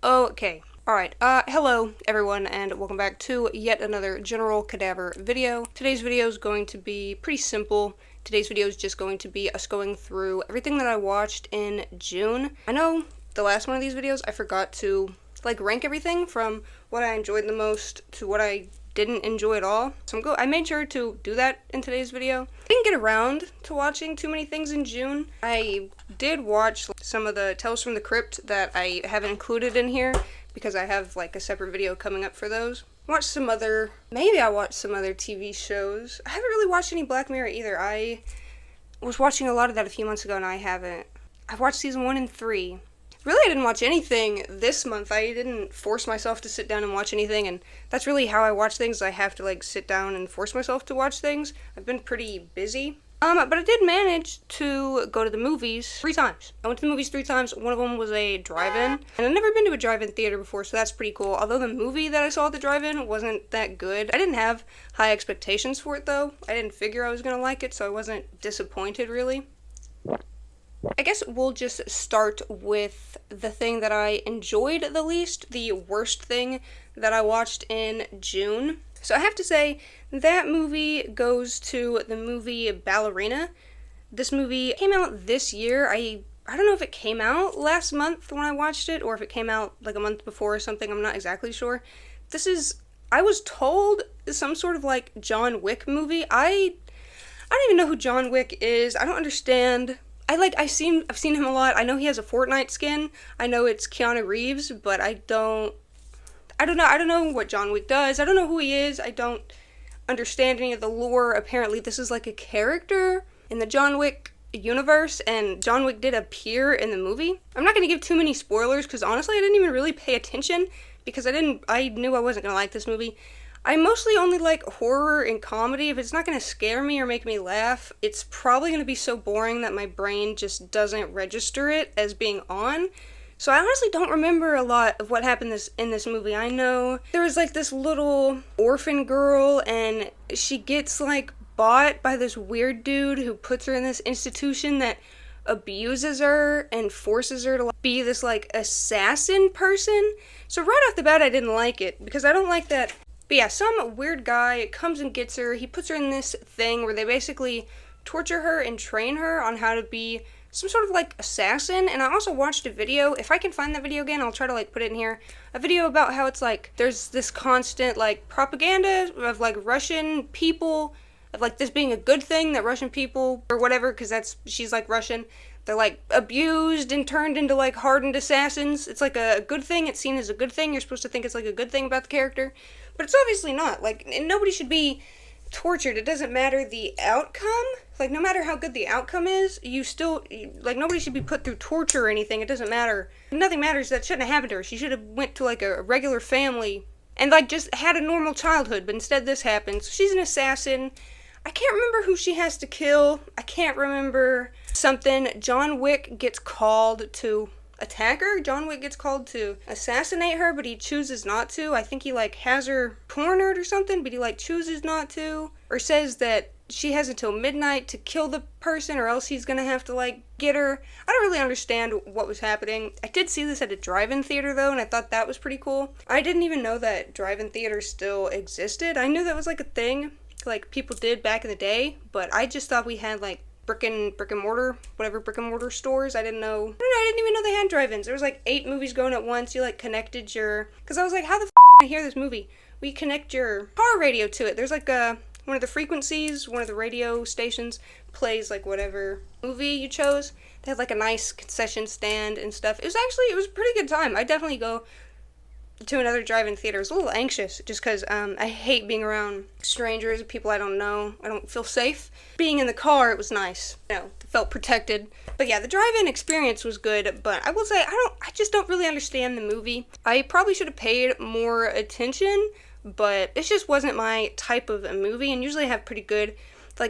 Okay. Alright, hello everyone, and welcome back to yet another General Cadaver video. Today's video is going to be pretty simple. Today's video is just going to be us going through everything that I watched in June. I know the last one of these videos I forgot to, rank everything from what I enjoyed the most to what I didn't enjoy at all. So I made sure to do that in today's video. I didn't get around to watching too many things in June. I did watch some of the Tales from the Crypt that I haven't included in here, because I have a separate video coming up for those. Maybe I watched some other TV shows. I haven't really watched any Black Mirror either. I was watching a lot of that a few months ago and I haven't. I've watched season 1 and 3. Really, I didn't watch anything this month. I didn't force myself to sit down and watch anything, and that's really how I watch things. I have to sit down and force myself to watch things. I've been pretty busy. But I did manage to go to the movies 3 times. I went to the movies 3 times. One of them was a drive-in. And I've never been to a drive-in theater before, so that's pretty cool. Although the movie that I saw at the drive-in wasn't that good. I didn't have high expectations for it, though. I didn't figure I was gonna like it, so I wasn't disappointed, really. I guess we'll just start with the thing that I enjoyed the least, the worst thing that I watched in June. So I have to say, that movie goes to the movie Ballerina. This movie came out this year. I don't know if it came out last month when I watched it, or if it came out a month before or something. I'm not exactly sure. I was told, some sort of John Wick movie. I don't even know who John Wick is. I don't understand. I've seen him a lot. I know he has a Fortnite skin. I know it's Keanu Reeves, but I don't know what John Wick does. I don't know who he is. I don't understand any of the lore. Apparently this is a character in the John Wick universe, and John Wick did appear in the movie. I'm not going to give too many spoilers, because honestly I didn't even really pay attention, because I knew I wasn't going to like this movie. I mostly only like horror and comedy. If it's not going to scare me or make me laugh, it's probably going to be so boring that my brain just doesn't register it as being on. So I honestly don't remember a lot of what happened in this movie. I know there was this little orphan girl, and she gets bought by this weird dude who puts her in this institution that abuses her and forces her to be this assassin person. So right off the bat I didn't like it, because I don't like that. But yeah, some weird guy comes and gets her. He puts her in this thing where they basically torture her and train her on how to be some sort of assassin. And I also watched a video, if I can find that video again, I'll try to put it in here, a video about how it's there's this constant propaganda of Russian people, of this being a good thing, that Russian people or whatever, because she's Russian, they're abused and turned into hardened assassins. It's a good thing. It's seen as a good thing. You're supposed to think it's a good thing about the character, but it's obviously not. And nobody should be tortured. It doesn't matter the outcome. No matter how good the outcome is, you still, nobody should be put through torture or anything. It doesn't matter. Nothing matters. That shouldn't have happened to her. She should have went to a regular family and just had a normal childhood, but instead this happens. She's an assassin. I can't remember who she has to kill. I can't remember something. John Wick gets called to attack her. John Wick gets called to assassinate her, but he chooses not to. I think he has her cornered or something, but he chooses not to. Or says that she has until midnight to kill the person, or else he's gonna have to get her. I don't really understand what was happening. I did see this at a drive-in theater though, and I thought that was pretty cool. I didn't even know that drive-in theaters still existed. I knew that was a thing people did back in the day, but I just thought we had brick and mortar, whatever brick and mortar stores. I didn't even know they had drive-ins. There was 8 movies going at once. You connected your, because I was how the f can I hear this movie? We connect your car radio to it. There's one of the frequencies, one of the radio stations plays whatever movie you chose. They had a nice concession stand and stuff. It was a pretty good time. I'd definitely go to another drive-in theater. I was a little anxious just because I hate being around strangers, people I don't know. I don't feel safe. Being in the car, it was nice. Felt protected. But yeah, the drive-in experience was good, but I will say I just don't really understand the movie. I probably should have paid more attention, but it just wasn't my type of a movie, and usually I have pretty good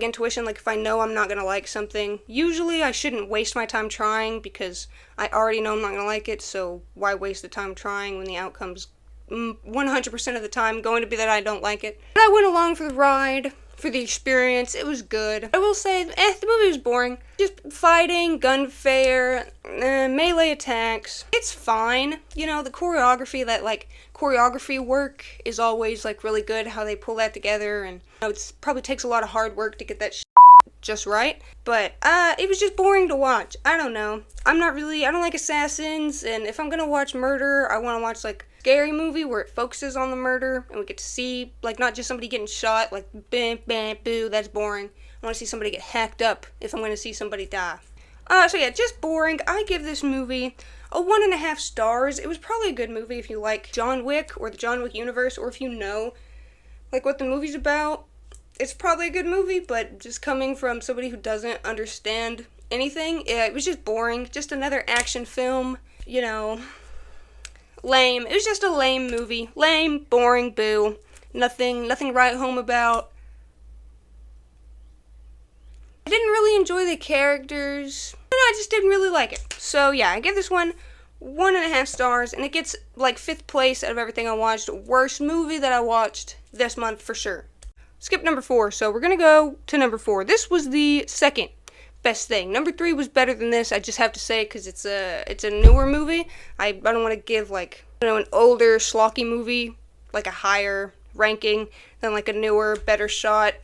intuition. If I know I'm not gonna like something, usually I shouldn't waste my time trying, because I already know I'm not gonna like it, so why waste the time trying when the outcome's 100% of the time going to be that I don't like it. But I went along for the ride. for the experience. It was good. I will say, the movie was boring. Just fighting, gunfare, melee attacks. It's fine. You know, the choreography, that, like, choreography work is always, like, really good, how they pull that together, and, you know, it probably takes a lot of hard work to get that just right. But, it was just boring to watch. I don't know. I don't like assassins, and if I'm gonna watch murder, I want to watch, like, scary movie where it focuses on the murder and we get to see, like, not just somebody getting shot, like, bam, bam, boo, that's boring. I want to see somebody get hacked up if I'm going to see somebody die. So yeah, just boring. I give this movie a 1.5 stars. It was probably a good movie if you like John Wick or the John Wick universe, or if you know, like, what the movie's about. It's probably a good movie, but just coming from somebody who doesn't understand anything, it was just boring. Just another action film, you know. Lame. It was just a lame movie. Lame, boring, boo. Nothing to write home about. I didn't really enjoy the characters. I just didn't really like it. So yeah, I give this one 1.5 stars, and it gets, like, 5th place out of everything I watched. Worst movie that I watched this month for sure. Skip number 4, so we're gonna go to number 4. This was the second best thing. Number 3 was better than this, I just have to say, because it's a newer movie. I don't want to give, like, you know, an older, schlocky movie, like, a higher ranking than, like, a newer, better shot,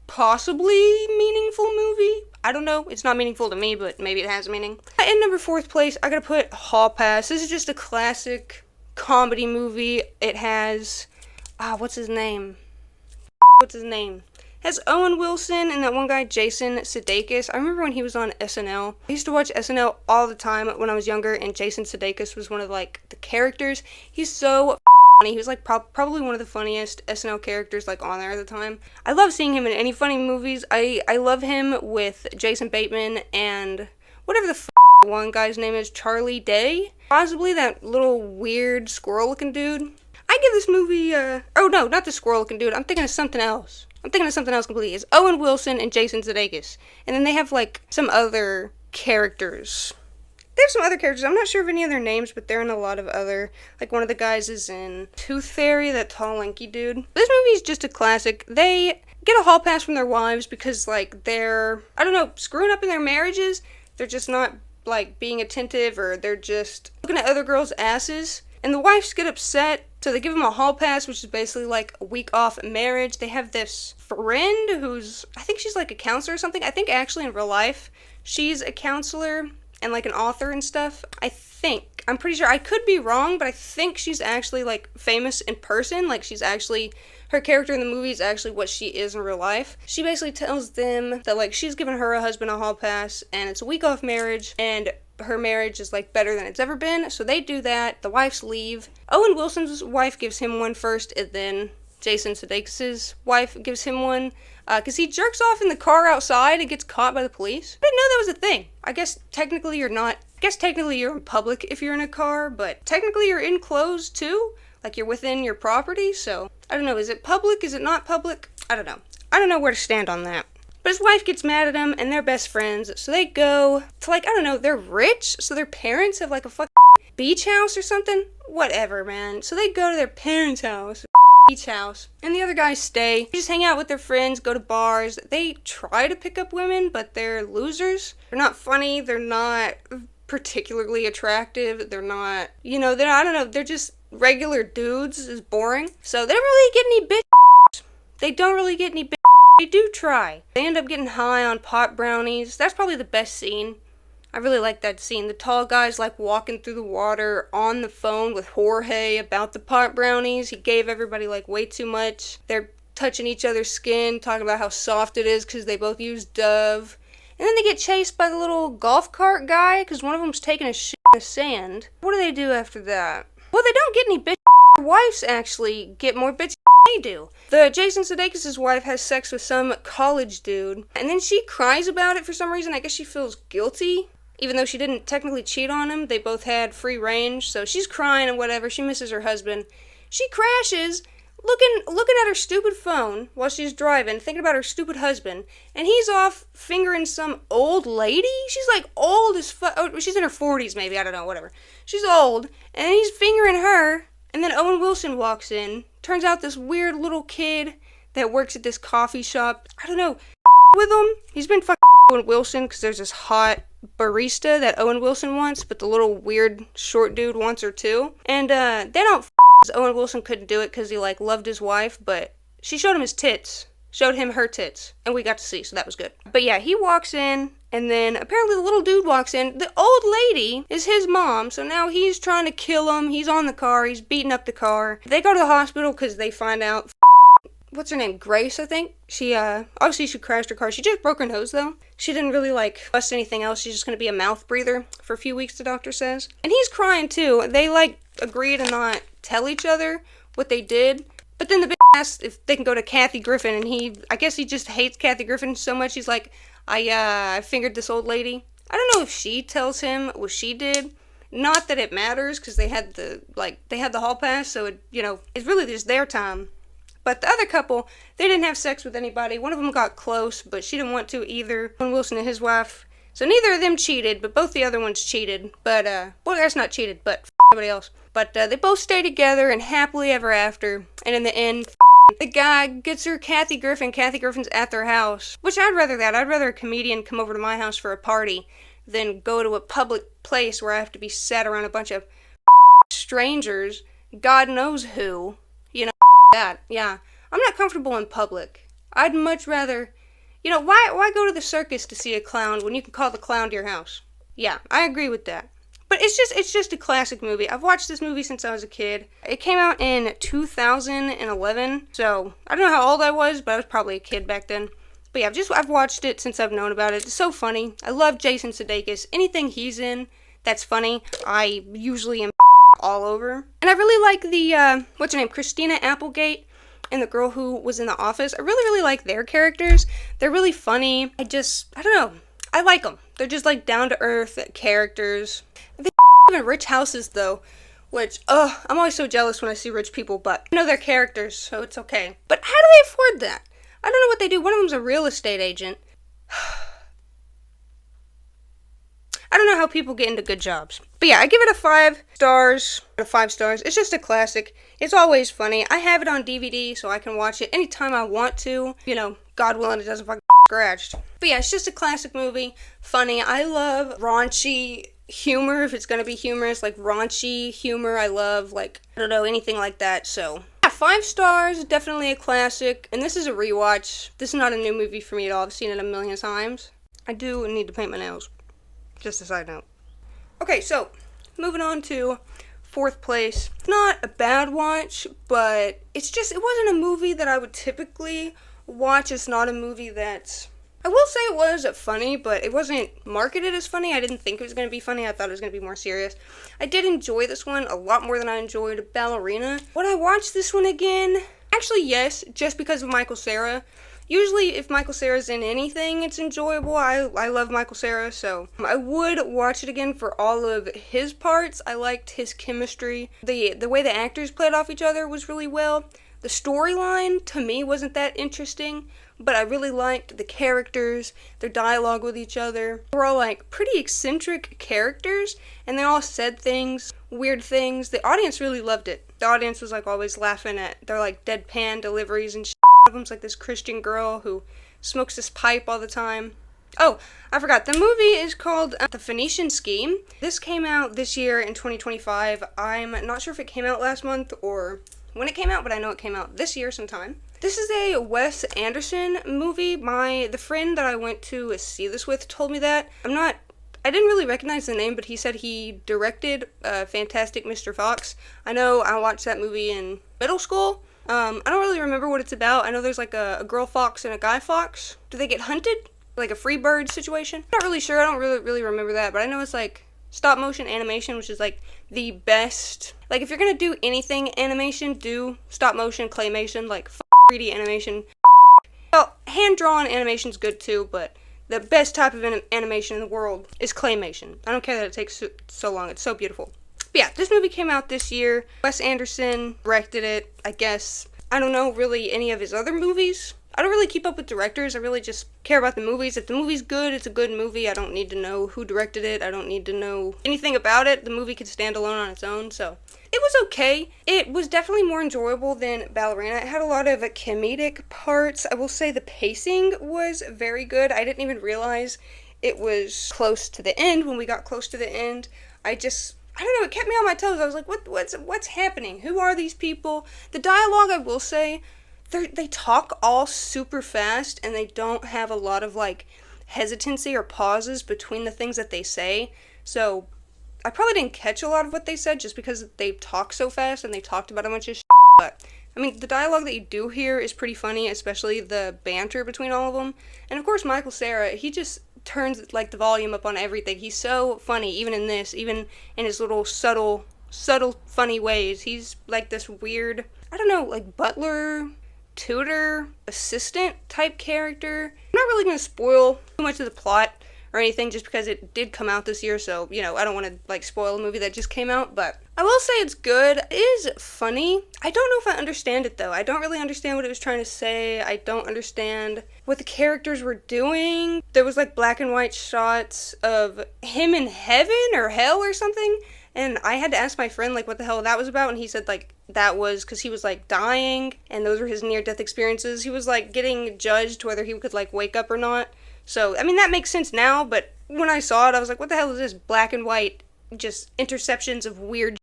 possibly meaningful movie. I don't know. It's not meaningful to me, but maybe it has meaning. In number 4th place, I gotta put Hall Pass. This is just a classic comedy movie. It has, what's his name? Has Owen Wilson and that one guy, Jason Sudeikis. I remember when he was on SNL. I used to watch SNL all the time when I was younger, and Jason Sudeikis was one of, like, the characters. He's so funny. He was, like, probably one of the funniest SNL characters, like, on there at the time. I love seeing him in any funny movies. I love him with Jason Bateman and whatever the one guy's name is, Charlie Day. Possibly that little weird squirrel-looking dude. I give this movie, oh no, not the squirrel-looking dude. I'm thinking of something else. Completely. It's Owen Wilson and Jason Sudeikis. And then they have, like, some other characters. I'm not sure of any of their names, but they're in a lot of other, like, one of the guys is in Tooth Fairy, that tall, lanky dude. This movie is just a classic. They get a hall pass from their wives because, like, they're, I don't know, screwing up in their marriages. They're just not, like, being attentive, or they're just looking at other girls' asses. And the wives get upset, so they give them a hall pass, which is basically like a week off marriage. They have this friend who's, I think she's like a counselor or something. I think actually in real life, she's a counselor and like an author and stuff. I'm pretty sure, I could be wrong, but I think she's actually, like, famous in person. Like, her character in the movie is actually what she is in real life. She basically tells them that, like, she's given her husband a hall pass, and it's a week off marriage, and her marriage is, like, better than it's ever been, so they do that. The wives leave. Owen Wilson's wife gives him one first, and then Jason Sudeikis' wife gives him one, because he jerks off in the car outside and gets caught by the police. I didn't know that was a thing. I guess technically you're in public if you're in a car, but technically you're enclosed too. Like, you're within your property, so I don't know. Is it public? Is it not public? I don't know. I don't know where to stand on that. But his wife gets mad at him, and they're best friends, so they go to, like, I don't know, they're rich, so their parents have, like, a fucking beach house or something? Whatever, man. So they go to their parents' house, beach house, and the other guys stay. They just hang out with their friends, go to bars. They try to pick up women, but they're losers. They're not funny, they're not particularly attractive, they're not, you know, I don't know, they're just regular dudes. Is boring. So they don't really get any bitch. They don't really get any bitch. They do try. They end up getting high on pot brownies. That's probably the best scene. I really like that scene. The tall guy's, like, walking through the water on the phone with Jorge about the pot brownies. He gave everybody, like, way too much. They're touching each other's skin, talking about how soft it is because they both use Dove. And then they get chased by the little golf cart guy because one of them's taking a shit in the sand. What do they do after that? Well, they don't get any bitch. Their wives actually get more bitch than they do. The Jason Sudeikis' wife has sex with some college dude, and then she cries about it for some reason. I guess she feels guilty. Even though she didn't technically cheat on him, they both had free range, so she's crying and whatever. She misses her husband. She crashes, looking at her stupid phone while she's driving, thinking about her stupid husband, and he's off fingering some old lady? She's, like, old as fuck. Oh, she's in her 40s maybe, I don't know, whatever. She's old, and he's fingering her, and then Owen Wilson walks in. Turns out this weird little kid that works at this coffee shop. I don't know, with him. He's been fucking Owen Wilson because there's this hot barista that Owen Wilson wants, but the little weird short dude wants her too. And they don't Owen Wilson couldn't do it because he like loved his wife, but she showed him his tits. Showed him her tits, and we got to see, so that was good. But yeah, he walks in, and then apparently the little dude walks in. The old lady is his mom, so now he's trying to kill him. He's on the car. He's beating up the car. They go to the hospital because they find out, what's her name, Grace, I think? She, obviously she crashed her car. She just broke her nose, though. She didn't really, like, bust anything else. She's just gonna be a mouth breather for a few weeks, the doctor says. And he's crying, too. They, like, agree to not tell each other what they did. But then the bitch asked if they can go to Kathy Griffin, and I guess he just hates Kathy Griffin so much, he's like, I fingered this old lady. I don't know if she tells him what she did. Not that it matters, because they had the hall pass, so it's really just their time. But the other couple, they didn't have sex with anybody. One of them got close, but she didn't want to either. Owen Wilson and his wife. So neither of them cheated, but both the other ones cheated. But, well, that's not cheated, but everybody else. But they both stay together and happily ever after. And in the end, the guy gets her Kathy Griffin. Kathy Griffin's at their house. Which I'd rather that. I'd rather a comedian come over to my house for a party than go to a public place where I have to be sat around a bunch of strangers. God knows who. That. Yeah. I'm not comfortable in public. I'd much rather... why go to the circus to see a clown when you can call the clown to your house? Yeah, I agree with that. But it's just a classic movie. I've watched this movie since I was a kid. It came out in 2011, so I don't know how old I was, but I was probably a kid back then. But yeah, I've watched it since I've known about it. It's so funny. I love Jason Sudeikis. Anything he's in that's funny, I usually am all over. And I really like the, what's her name, Christina Applegate, and the girl who was in The Office. I really, really like their characters. They're really funny. I don't know. I like them. They're just like down-to-earth characters. They live in rich houses though, which, I'm always so jealous when I see rich people, but I know they're characters, so it's okay. But how do they afford that? I don't know what they do. One of them's a real estate agent. I don't know how people get into good jobs. But yeah, I give it a 5 stars. 5 stars. It's just a classic. It's always funny. I have it on DVD, so I can watch it anytime I want to. God willing, it doesn't fucking scratched. But yeah, it's just a classic movie. Funny. I love raunchy humor, if it's gonna be humorous, like raunchy humor. I love, anything like that, so. Yeah, 5 stars, definitely a classic. And this is a rewatch. This is not a new movie for me at all. I've seen it a million times. I do need to paint my nails. Just a side note. Okay, so, moving on to 4th place. Not a bad watch, but it wasn't a movie that I would typically watch. It's not a movie that's... I will say it was funny, but it wasn't marketed as funny. I didn't think it was going to be funny. I thought it was going to be more serious. I did enjoy this one a lot more than I enjoyed Ballerina. Would I watch this one again? Actually, yes, just because of Michael Cera. Usually, if Michael Cera's in anything, it's enjoyable. I love Michael Cera, so I would watch it again for all of his parts. I liked his chemistry. The way the actors played off each other was really well. The storyline, to me, wasn't that interesting, but I really liked the characters, their dialogue with each other. They were all, pretty eccentric characters, and they all said things, weird things. The audience really loved it. The audience was, always laughing at their, deadpan deliveries and shit. One of them's, this Christian girl who smokes this pipe all the time. Oh, I forgot. The movie is called The Phoenician Scheme. This came out this year in 2025. I'm not sure if it came out last month or when it came out, but I know it came out this year sometime. This is a Wes Anderson movie. The friend that I went to see this with told me that. I didn't really recognize the name, but he said he directed Fantastic Mr. Fox. I know I watched that movie in middle school. I don't really remember what it's about. I know there's a girl fox and a guy fox. Do they get hunted? Like a free bird situation? I'm not really sure. I don't really remember that, but I know it's stop motion animation, which is the best. If you're gonna do anything animation, do stop motion, claymation, 3D animation. Well, hand-drawn animation's good too, but the best type of animation in the world is claymation. I don't care that it takes so long. It's so beautiful. But yeah, this movie came out this year. Wes Anderson directed it, I guess. I don't know really any of his other movies. I don't really keep up with directors. I really just care about the movies. If the movie's good, it's a good movie. I don't need to know who directed it. I don't need to know anything about it. The movie could stand alone on its own, so it was okay. It was definitely more enjoyable than Ballerina. It had a lot of comedic parts. I will say the pacing was very good. I didn't even realize it was close to the end. When we got close to the end, I don't know, it kept me on my toes. I was like, what's happening? Who are these people? The dialogue, I will say, they talk all super fast, and they don't have a lot of, like, hesitancy or pauses between the things that they say. So, I probably didn't catch a lot of what they said just because they talk so fast and they talked about a bunch of shit. But, I mean, the dialogue that you do hear is pretty funny, especially the banter between all of them. And, of course, Michael Cera, he just turns, like, the volume up on everything. He's so funny, even in this, even in his little subtle, funny ways. He's, like, this weird, I don't know, like, butler, tutor, assistant type character. I'm not really going to spoil too much of the plot or anything just because it did come out this year, so, you know, I don't want to, like, spoil a movie that just came out, but I will say it's good. It is funny. I don't know if I understand it, though. I don't really understand what it was trying to say. I don't understand what the characters were doing. There was, like, black and white shots of him in heaven or hell or something, and I had to ask my friend, like, what the hell that was about, and he said, like, that was because he was, like, dying, and those were his near-death experiences. He was, like, getting judged whether he could, like, wake up or not. So, I mean, that makes sense now, but when I saw it, I was like, what the hell is this? Black and white, just interceptions of weird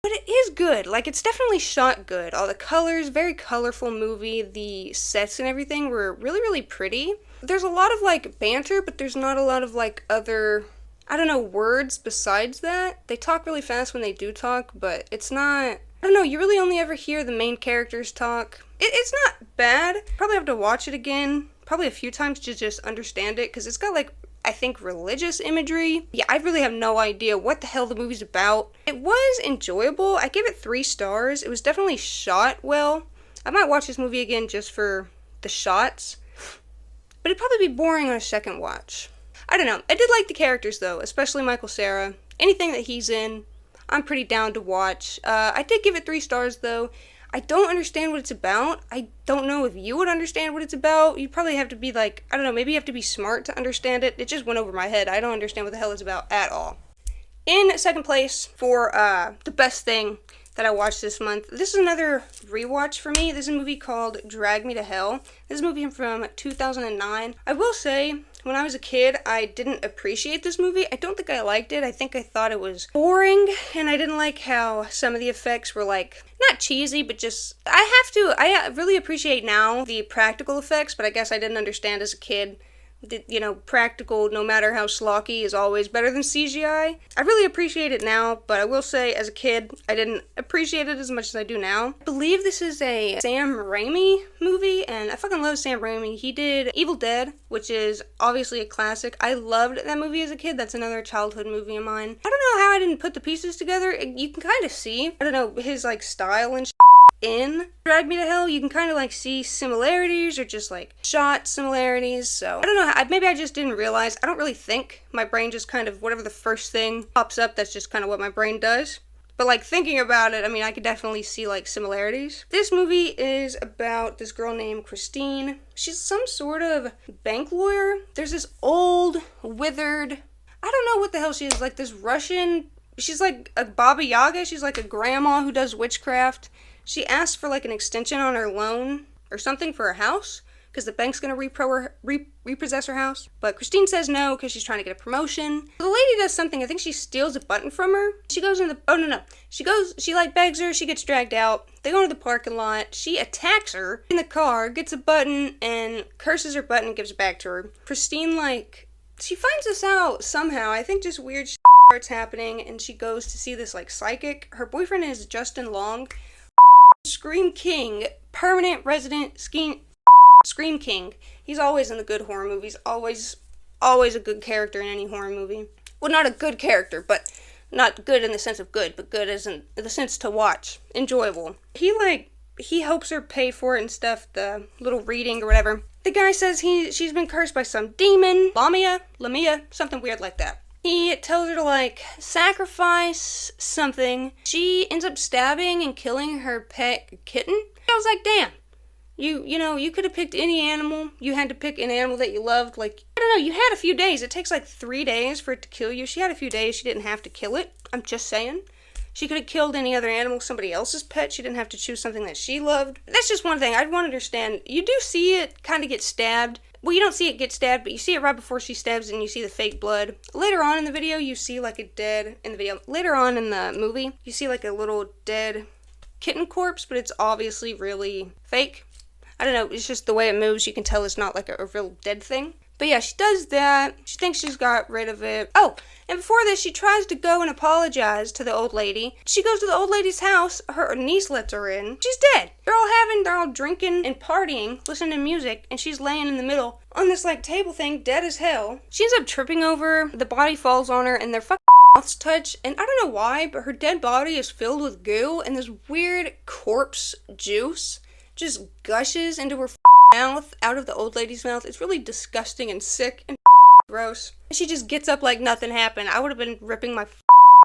But it is good. Like, it's definitely shot good. All the colors, very colorful movie. The sets and everything were really, really pretty. There's a lot of, like, banter, but there's not a lot of, like, other, I don't know, words besides that. They talk really fast when they do talk, but it's not, I don't know, you really only ever hear the main characters talk. It's not bad. Probably have to watch it again, probably a few times to just understand it, because it's got, like, I think religious imagery. Yeah, I really have no idea what the hell the movie's about. It was enjoyable. I gave it 3 stars. It was definitely shot well. I might watch this movie again just for the shots, but it'd probably be boring on a second watch. I don't know. I did like the characters, though, especially Michael Cera. Anything that he's in, I'm pretty down to watch. I did give it 3 stars, though. I don't understand what it's about. I don't know if you would understand what it's about. You probably have to be like, I don't know, maybe you have to be smart to understand it. It just went over my head. I don't understand what the hell it's about at all. In second place for the best thing that I watched this month, this is another rewatch for me. This is a movie called Drag Me to Hell. This is a movie from 2009. I will say, when I was a kid, I didn't appreciate this movie. I don't think I liked it. I think I thought it was boring, and I didn't like how some of the effects were, like, not cheesy, but just, I really appreciate now the practical effects, but I guess I didn't understand as a kid that, you know, practical, no matter how schlocky, is always better than CGI. I really appreciate it now, but I will say, as a kid, I didn't appreciate it as much as I do now. I believe this is a Sam Raimi movie, and I fucking love Sam Raimi. He did Evil Dead, which is obviously a classic. I loved that movie as a kid. That's another childhood movie of mine. I don't know how I didn't put the pieces together. You can kind of see, I don't know, his, like, style and in Drag Me to Hell. You can kind of, like, see similarities or just, like, shot similarities. So I don't know, maybe I just didn't realize. I don't really think. My brain just kind of, whatever the first thing pops up, that's just kind of what my brain does. But, like, thinking about it, I mean, I could definitely see, like, similarities. This movie is about this girl named Christine. She's some sort of bank lawyer. There's this old, withered, I don't know what the hell she is, like this Russian, she's like a Baba Yaga. She's like a grandma who does witchcraft. She asked for, like, an extension on her loan or something for her house because the bank's going to repossess her house. But Christine says no because she's trying to get a promotion. The lady does something. I think she steals a button from her. She goes in the, oh no. She, like, begs her. She gets dragged out. They go into the parking lot. She attacks her in the car, gets a button, and curses her button and gives it back to her. Christine, like, she finds this out somehow. I think just weird shit starts happening, and she goes to see this, like, psychic. Her boyfriend is Justin Long. Scream King, permanent resident Scream King. He's always in the good horror movies. Always a good character in any horror movie. Well, not a good character, but not good in the sense of good, but good as in the sense to watch. Enjoyable. He helps her pay for it and stuff, the little reading or whatever. The guy says she's been cursed by some demon, Lamia, something weird like that. He tells her to, like, sacrifice something. She ends up stabbing and killing her pet kitten. I was like, damn. You could have picked any animal. You had to pick an animal that you loved. Like, I don't know, you had a few days. It takes like 3 days for it to kill you. She had a few days. She didn't have to kill it. I'm just saying. She could have killed any other animal, somebody else's pet. She didn't have to choose something that she loved. That's just one thing. I'd want to understand. You do see it kind of get stabbed. Well, you don't see it get stabbed, but you see it right before she stabs it and you see the fake blood. Later on in the video, you see like a dead, later on in the movie, you see like a little dead kitten corpse, but it's obviously really fake. I don't know, it's just the way it moves, you can tell it's not like a real dead thing. But yeah, she does that. She thinks she's got rid of it. Oh, and before this, she tries to go and apologize to the old lady. She goes to the old lady's house. Her niece lets her in. She's dead. They're all drinking and partying, listening to music, and she's laying in the middle on this, like, table thing, dead as hell. She ends up tripping over. The body falls on her, and their fucking mouths touch. And I don't know why, but her dead body is filled with goo, and this weird corpse juice just gushes into her mouth, out of the old lady's mouth. It's really disgusting and sick and gross. She just gets up like nothing happened. I would have been ripping my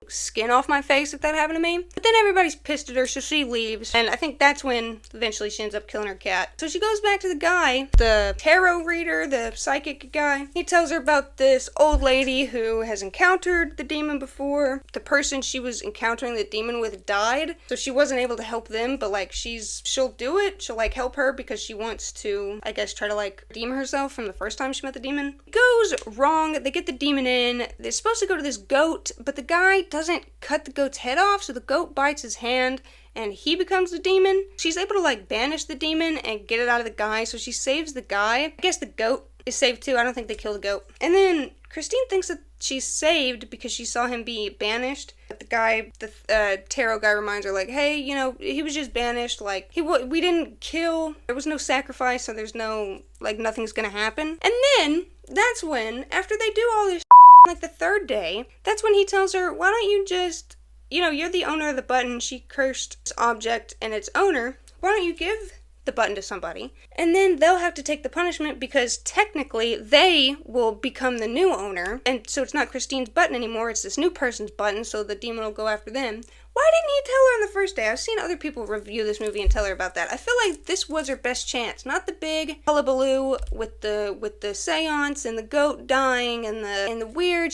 skin off my face if that happened to me. But then everybody's pissed at her, so she leaves. And I think that's when eventually she ends up killing her cat. So she goes back to the guy, the tarot reader, the psychic guy. He tells her about this old lady who has encountered the demon before. The person she was encountering the demon with died, so she wasn't able to help them, but like she'll do it. She'll like help her because she wants to, I guess, try to like redeem herself from the first time she met the demon. It goes wrong. They get the demon in. They're supposed to go to this goat, but the guy doesn't cut the goat's head off, so the goat bites his hand and he becomes the demon. She's able to like banish the demon and get it out of the guy, so she saves the guy. I guess the goat is saved too. I don't think they kill the goat. And Christine thinks that she's saved because she saw him be banished. But the guy, the tarot guy, reminds her like, hey, he was just banished. Like, we didn't kill. There was no sacrifice, so there's no, like, nothing's gonna happen. And then that's when, after they do all this like the third day, that's when he tells her, why don't you just, you're the owner of the button. She cursed this object and its owner. Why don't you give the button to somebody? And then they'll have to take the punishment because technically they will become the new owner. And so it's not Christine's button anymore. It's this new person's button, so the demon will go after them. Why didn't he tell her on the first day? I've seen other people review this movie and tell her about that. I feel like this was her best chance. Not the big hullabaloo with the seance and the goat dying and the weird,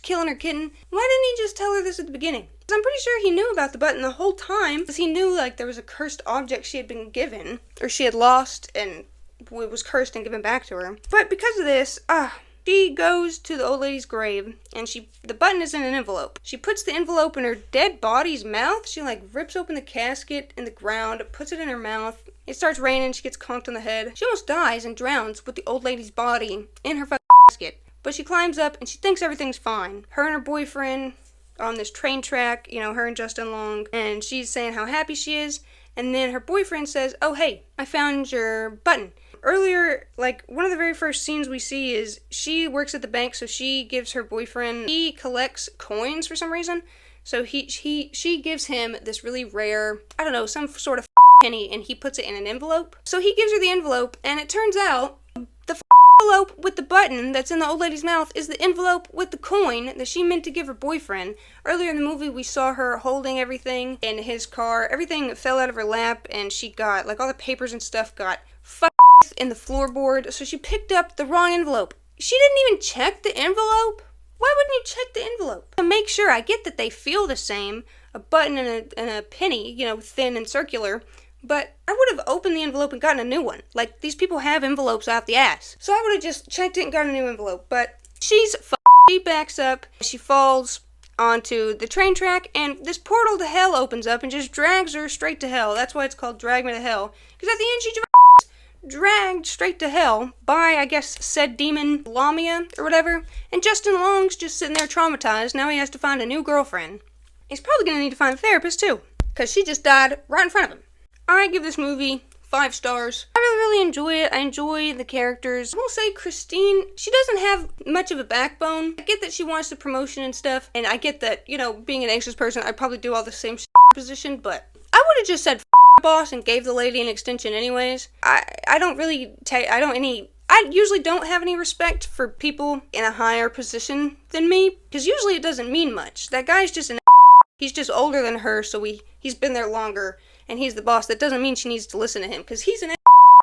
killing her kitten. Why didn't he just tell her this at the beginning? Because I'm pretty sure he knew about the button the whole time. Because he knew like there was a cursed object she had been given, or she had lost and it was cursed and given back to her. But because of this, she goes to the old lady's grave, and the button is in an envelope. She puts the envelope in her dead body's mouth. She, like, rips open the casket in the ground, puts it in her mouth. It starts raining, she gets conked on the head. She almost dies and drowns with the old lady's body in her fucking casket. But she climbs up, and she thinks everything's fine. Her and her boyfriend are on this train track, her and Justin Long, and she's saying how happy she is. And then her boyfriend says, oh, hey, I found your button. Earlier, like, one of the very first scenes we see is she works at the bank, so she gives her boyfriend, he collects coins for some reason, so she gives him this really rare, I don't know, some sort of penny, and he puts it in an envelope. So he gives her the envelope, and it turns out the envelope with the button that's in the old lady's mouth is the envelope with the coin that she meant to give her boyfriend. Earlier in the movie, we saw her holding everything in his car. Everything fell out of her lap, and she got, like, all the papers and stuff got in the floorboard, so she picked up the wrong envelope. She didn't even check the envelope? Why wouldn't you check the envelope? To make sure, I get that they feel the same, a button and a penny, thin and circular, but I would have opened the envelope and gotten a new one. Like, these people have envelopes out the ass. So I would have just checked it and got a new envelope, but she backs up, she falls onto the train track, and this portal to hell opens up and just drags her straight to hell. That's why it's called Drag Me to Hell, because at the end she just dragged straight to hell by, I guess, said demon Lamia or whatever, and Justin Long's just sitting there traumatized. Now he has to find a new girlfriend. He's probably gonna need to find a therapist too, because she just died right in front of him. I give this movie 5 stars. I really enjoy it. I enjoy the characters. I will say Christine, she doesn't have much of a backbone. I get that she wants the promotion and stuff, and I get that, being an anxious person, I'd probably do all the same position, but I would have just said boss and gave the lady an extension anyways. I usually don't have any respect for people in a higher position than me, because usually it doesn't mean much. That guy's just he's just older than her, so he's been there longer, and he's the boss. That doesn't mean she needs to listen to him, because he's an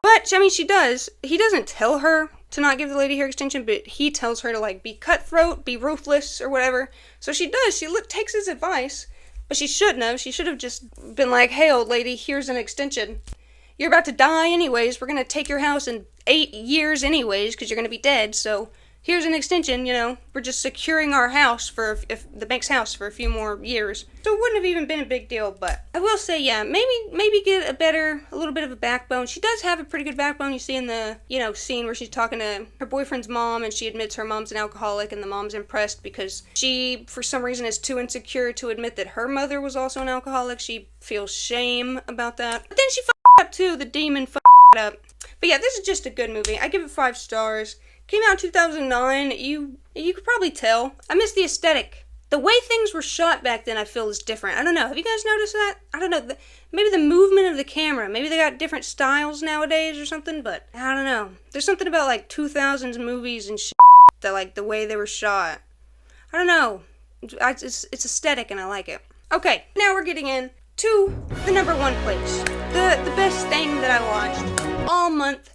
But, I mean, she does. He doesn't tell her to not give the lady hair extension, but he tells her to, like, be cutthroat, be ruthless, or whatever. So she does. She takes his advice, but she shouldn't have. She should have just been like, hey, old lady, here's an extension. You're about to die anyways. We're going to take your house in 8 years anyways, because you're going to be dead, so here's an extension, you know. We're just securing our house for the bank's house for a few more years. So it wouldn't have even been a big deal, but I will say, yeah, maybe get a little bit of a backbone. She does have a pretty good backbone. You see in the, scene where she's talking to her boyfriend's mom, and she admits her mom's an alcoholic, and the mom's impressed because she, for some reason, is too insecure to admit that her mother was also an alcoholic. She feels shame about that. But then she f***ed up too. The demon f***ed up. But yeah, this is just a good movie. I give it 5 stars. Came out in 2009. You could probably tell. I miss the aesthetic. The way things were shot back then, I feel, is different. I don't know. Have you guys noticed that? I don't know. Maybe the movement of the camera. Maybe they got different styles nowadays or something, but I don't know. There's something about, like, 2000s movies and shit that, like, the way they were shot. I don't know. It's aesthetic and I like it. Okay, now we're getting in to the number 1 place. The best thing that I watched all month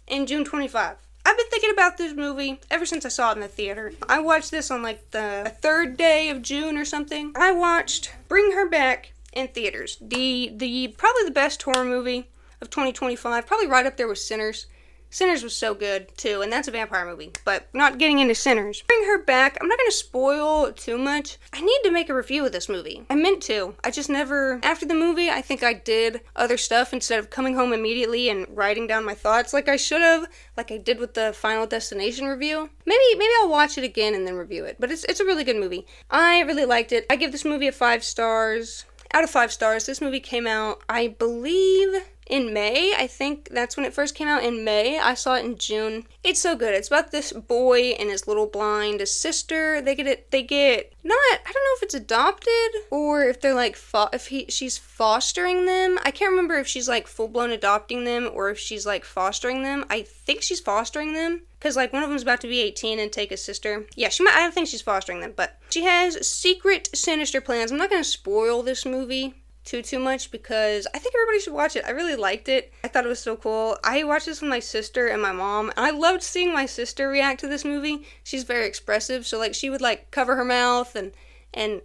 in June 25. I've been thinking about this movie ever since I saw it in the theater. I watched this on like the 3rd day of June or something. I watched Bring Her Back in theaters. The probably the best horror movie of 2025. Probably right up there with Sinners. Sinners was so good too, and that's a vampire movie, but not getting into Sinners. Bring Her Back, I'm not going to spoil too much. I need to make a review of this movie. I meant to. I just never, after the movie, I think I did other stuff instead of coming home immediately and writing down my thoughts like I should have, like I did with the Final Destination review. Maybe I'll watch it again and then review it, but it's a really good movie. I really liked it. I give this movie a 5 stars. Out of 5 stars, this movie came out, I believe, in May. I think that's when it first came out, in May. I saw it in June. It's so good. It's about this boy and his little blind sister. They get not, I don't know if it's adopted or if they're like, she's fostering them. I can't remember if she's like full-blown adopting them or if she's like fostering them. I think she's fostering them. Because, like, one of them's about to be 18 and take a sister. Yeah, I don't think she's fostering them, but she has secret, sinister plans. I'm not going to spoil this movie too much because I think everybody should watch it. I really liked it. I thought it was so cool. I watched this with my sister and my mom, and I loved seeing my sister react to this movie. She's very expressive, so, like, she would, like, cover her mouth and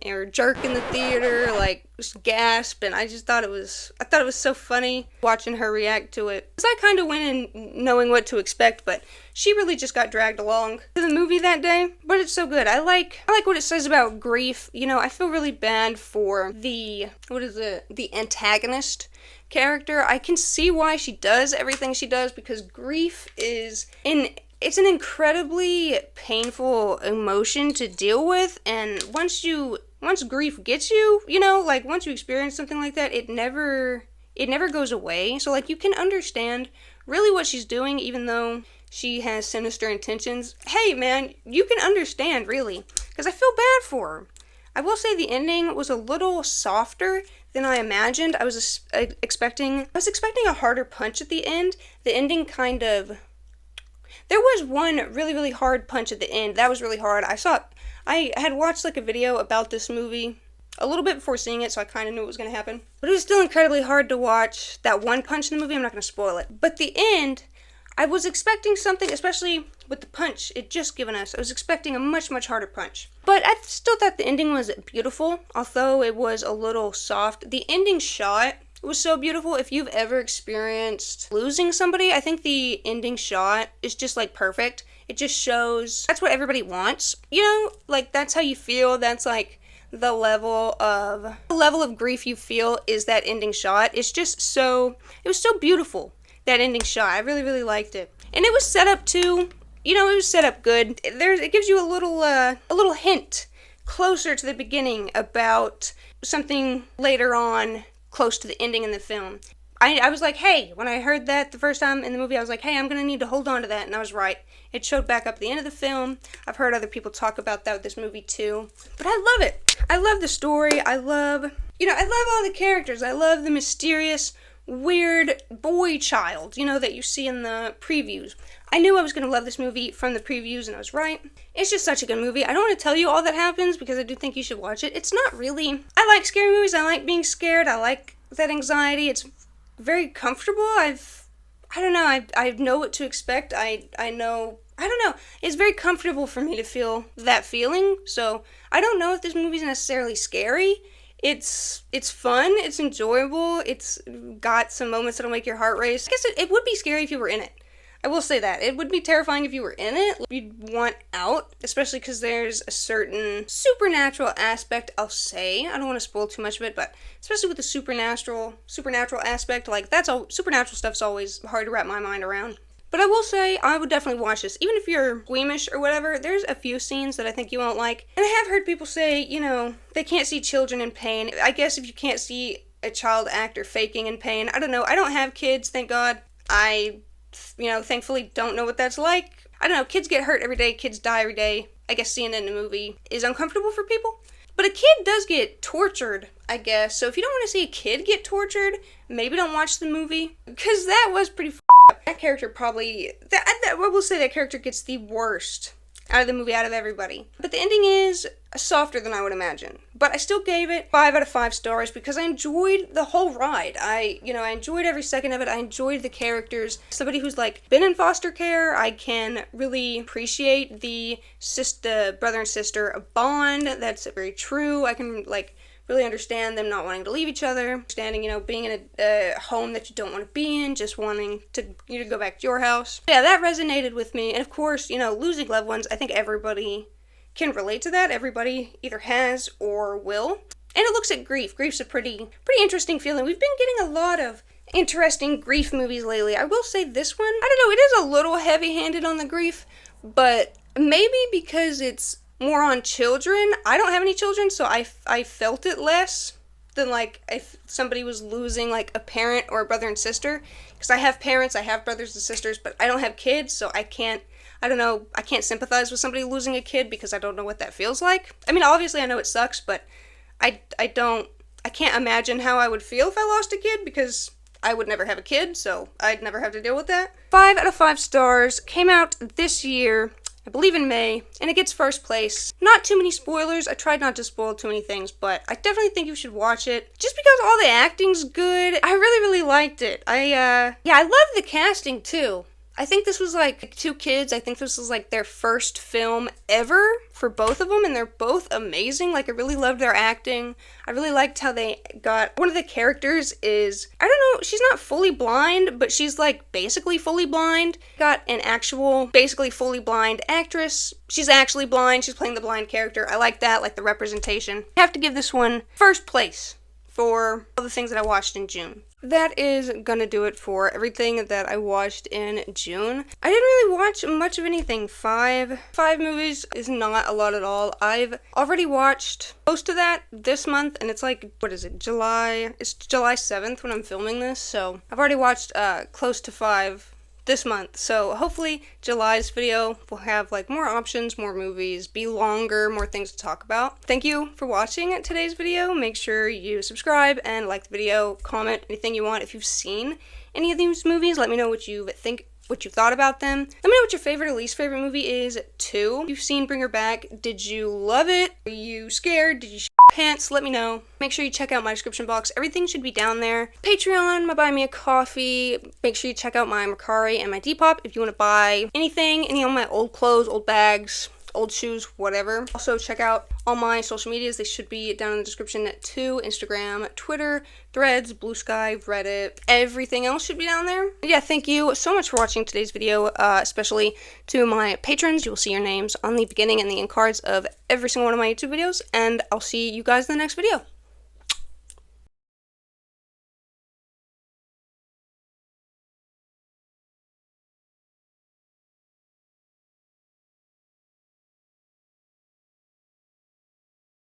or jerk in the theater, like, just gasp, and I thought it was so funny watching her react to it. Because I kind of went in knowing what to expect, but she really just got dragged along to the movie that day. But it's so good. I like what it says about grief. You know, I feel really bad for the antagonist character. I can see why she does everything she does, because grief it's an incredibly painful emotion to deal with, and once grief gets you, like once you experience something like that, it never goes away. So like you can understand really what she's doing, even though she has sinister intentions. Hey man, you can understand really, because I feel bad for her. I will say the ending was a little softer than I imagined. I was expecting a harder punch at the end. The ending there was one really, really hard punch at the end. That was really hard. I had watched like a video about this movie a little bit before seeing it, so I kind of knew what was going to happen. But it was still incredibly hard to watch that one punch in the movie. I'm not going to spoil it. But the end, I was expecting something, especially with the punch it just given us. I was expecting a much, much harder punch. But I still thought the ending was beautiful, although it was a little soft. The ending shot, it was so beautiful. If you've ever experienced losing somebody, I think the ending shot is just like perfect. It just shows that's what everybody wants. Like that's how you feel. That's like the level of grief you feel is that ending shot. It was so beautiful, that ending shot. I really, really liked it. And it was set up too, it was set up good. It gives you a little hint closer to the beginning about something later on close to the ending in the film. I was like, hey, when I heard that the first time in the movie, I was like, hey, I'm going to need to hold on to that, and I was right. It showed back up at the end of the film. I've heard other people talk about that with this movie too. But I love it. I love the story. I love all the characters. I love the mysterious, weird boy child, that you see in the previews. I knew I was going to love this movie from the previews, and I was right. It's just such a good movie. I don't want to tell you all that happens, because I do think you should watch it. It's not really... I like scary movies. I like being scared. I like that anxiety. It's very comfortable. I I don't know, I know what to expect. I know, I don't know, it's very comfortable for me to feel that feeling, so I don't know if this movie's necessarily scary. It's fun, it's enjoyable, it's got some moments that'll make your heart race. I guess it would be scary if you were in it. I will say that. It would be terrifying if you were in it. You'd want out, especially because there's a certain supernatural aspect, I'll say. I don't want to spoil too much of it, but especially with the supernatural aspect, like, that's all, supernatural stuff's always hard to wrap my mind around. But I will say, I would definitely watch this. Even if you're squeamish or whatever, there's a few scenes that I think you won't like. And I have heard people say, you know, they can't see children in pain. I guess if you can't see a child actor faking in pain, I don't know. I don't have kids, thank God. I, you know, thankfully don't know what that's like. I don't know, kids get hurt every day, kids die every day. I guess seeing it in a movie is uncomfortable for people. But a kid does get tortured, I guess. So if you don't want to see a kid get tortured, maybe don't watch the movie. Because that was pretty up. That character probably, I will say that character gets the worst out of the movie, out of everybody. But the ending is softer than I would imagine. But I still gave it 5 out of 5 stars because I enjoyed the whole ride. I enjoyed every second of it. I enjoyed the characters. Somebody who's like been in foster care, I can really appreciate the brother and sister bond. That's very true. I can like really understand them not wanting to leave each other, understanding, you know, being in a home that you don't want to be in, just wanting to, you know, go back to your house. Yeah, that resonated with me. And of course, you know, losing loved ones, I think everybody can relate to that. Everybody either has or will. And it looks at grief. Grief's a pretty interesting feeling. We've been getting a lot of interesting grief movies lately. I will say this one, I don't know, it is a little heavy-handed on the grief, but maybe because it's more on children. I don't have any children, so I felt it less than like if somebody was losing like a parent or a brother and sister. Because I have parents, I have brothers and sisters, but I don't have kids, so I can't sympathize with somebody losing a kid because I don't know what that feels like. I mean, obviously I know it sucks, but I can't imagine how I would feel if I lost a kid because I would never have a kid, so I'd never have to deal with that. 5 out of 5 stars, came out this year, I believe in May, and it gets first place. Not too many spoilers. I tried not to spoil too many things, but I definitely think you should watch it. Just because all the acting's good. I really liked it. I love the casting too. I think this was like 2 kids. I think this was like their first film ever for both of them, and they're both amazing. Like, I really loved their acting. I really liked how they got, one of the characters is, I don't know, she's not fully blind, but she's like basically fully blind. Got an actual, basically fully blind actress. She's actually blind. She's playing the blind character. I like that, like the representation. I have to give this one first place for all the things that I watched in June. That is gonna do it for everything that I watched in June. I didn't really watch much of anything. 5 movies is not a lot at all. I've already watched most of that this month, and it's like, what is it, July? It's July 7th when I'm filming this, so I've already watched close to 5 this month. So hopefully July's video will have like more options, more movies, be longer, more things to talk about. Thank you for watching today's video. Make sure you subscribe and like the video, comment anything you want. If you've seen any of these movies, let me know what you think, what you thought about them. Let me know what your favorite or least favorite movie is too. You've seen Bring Her Back. Did you love it? Are you scared? Did you shit pants? Let me know. Make sure you check out my description box. Everything should be down there. Patreon, my Buy Me a Coffee. Make sure you check out my Mercari and my Depop if you want to buy anything, any of my old clothes, old bags, old shoes, whatever. Also, check out all my social medias. They should be down in the description too. Instagram, Twitter, Threads, Blue Sky, Reddit. Everything else should be down there. Yeah, thank you so much for watching today's video, especially to my patrons. You will see your names on the beginning and the end cards of every single one of my YouTube videos, and I'll see you guys in the next video.